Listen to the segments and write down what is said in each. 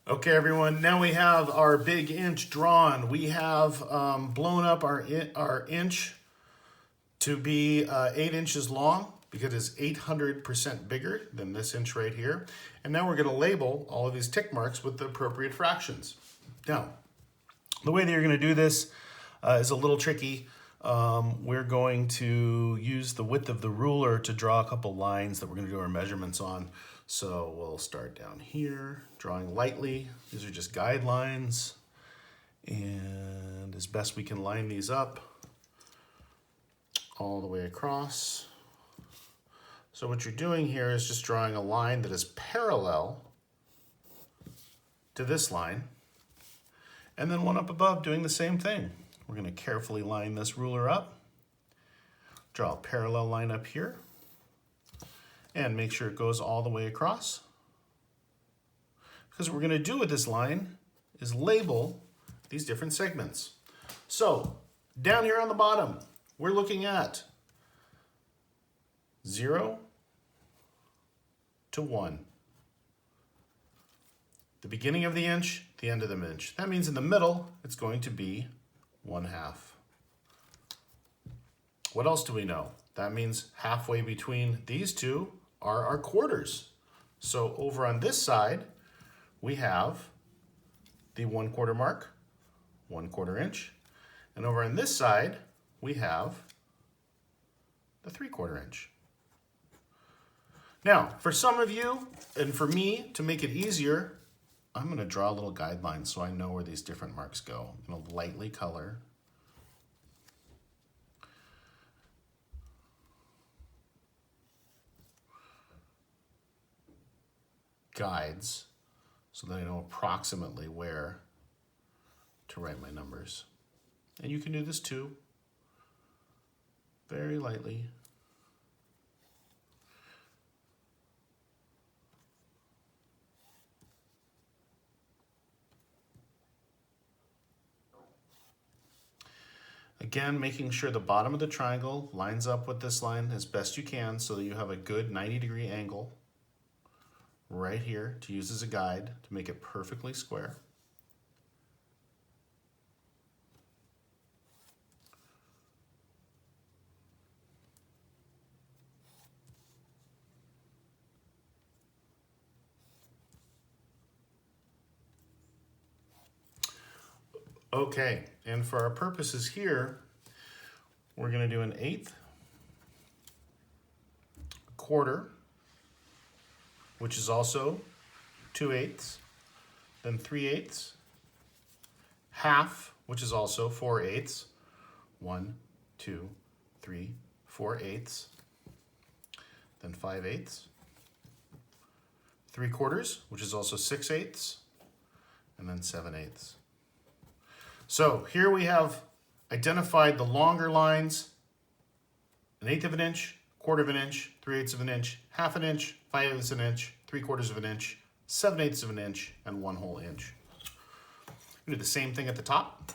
Okay, everyone, now we have our big inch drawn. We have blown up our inch to be 8 inches long because it's 800% bigger than this inch right here. And now we're going to label all of these tick marks with the appropriate fractions. Now, the way that you're going to do this is a little tricky. We're going to use the width of the ruler to draw a couple lines that we're going to do our measurements on. So we'll start down here, drawing lightly. These are just guidelines. And as best we can line these up all the way across. So what you're doing here is just drawing a line that is parallel to this line. And then one up above doing the same thing. We're going to carefully line this ruler up. Draw a parallel line up here. And make sure it goes all the way across. Because what we're going to do with this line is label these different segments. So down here on the bottom, we're looking at 0 to 1. The beginning of the inch, the end of the inch. That means in the middle, it's going to be 1/2. What else do we know? That means halfway between these two are our quarters. So over on this side, we have the 1/4 mark, 1/4 inch. And over on this side, we have the 3/4 inch. Now, for some of you, and for me, to make it easier, I'm going to draw a little guideline so I know where these different marks go. I'm going to lightly color. Guides so that I know approximately where to write my numbers. And you can do this too, very lightly. Again, making sure the bottom of the triangle lines up with this line as best you can so that you have a good 90-degree angle right here to use as a guide to make it perfectly square. Okay, and for our purposes here, we're going to do 1/8, 1/4, which is also 2/8, then 3/8, 1/2, which is also 4/8, 1, 2, 3, 4/8, then 5/8, 3/4, which is also 6/8, and then 7/8. So here we have identified the longer lines, 1/8 of an inch, 1/4 of an inch, 3/8 of an inch, 1/2 an inch, 5/8 of an inch, 3/4 of an inch, 7/8 of an inch, and 1 whole inch. We do the same thing at the top.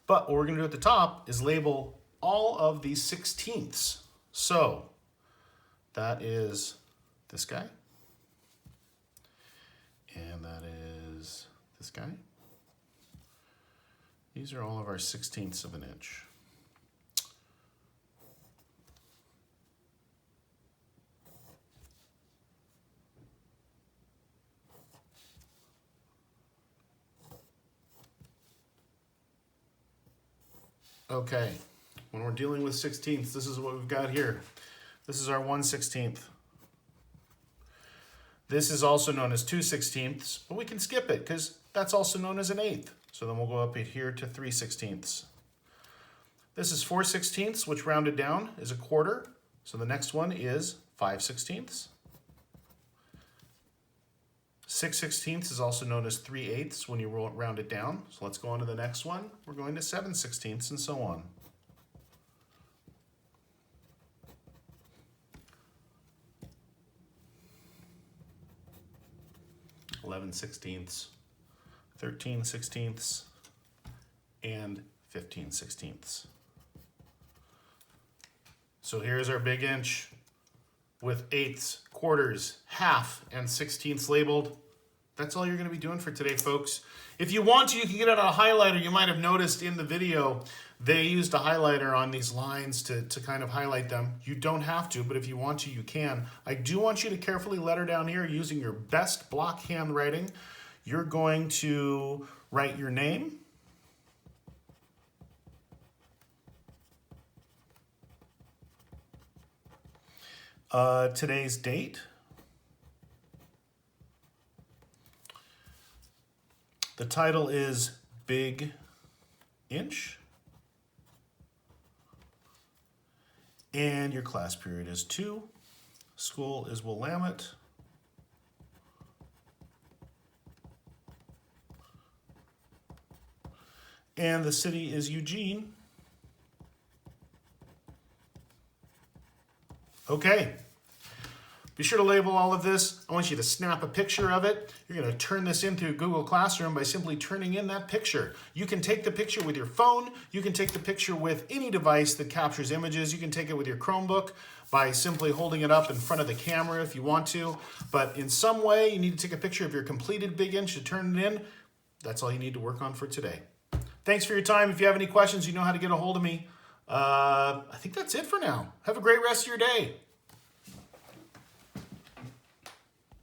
But what we're going to do at the top is label all of these 16ths. So that is this guy. And that is this guy. These are all of our 16ths of an inch. Okay, when we're dealing with 16ths, this is what we've got here. This is our 1/16. This is also known as 2/16, but we can skip it because that's also known as 1/8. So then we'll go up here to 3/16. This is 4/16, which rounded down is 1/4. So the next one is 5/16. 6/16 is also known as 3/8 when you round it down. So let's go on to the next one. We're going to 7/16 and so on. 11/16, 13/16, and 15/16. So here's our big inch with 1/8, 1/4, 1/2, and 1/16 labeled. That's all you're going to be doing for today, folks. If you want to, you can get out a highlighter. You might have noticed in the video, they used a highlighter on these lines to kind of highlight them. You don't have to, but if you want to, you can. I do want you to carefully letter down here using your best block handwriting. You're going to write your name, today's date, the title is Big Inch, and your class period is 2. School is Willamette. And the city is Eugene. Okay. Be sure to label all of this. I want you to snap a picture of it. You're going to turn this into Google Classroom by simply turning in that picture. You can take the picture with your phone. You can take the picture with any device that captures images. You can take it with your Chromebook by simply holding it up in front of the camera if you want to. But in some way, you need to take a picture of your completed Big Inch to turn it in. That's all you need to work on for today. Thanks for your time. If you have any questions, you know how to get a hold of me. I think that's it for now. Have a great rest of your day.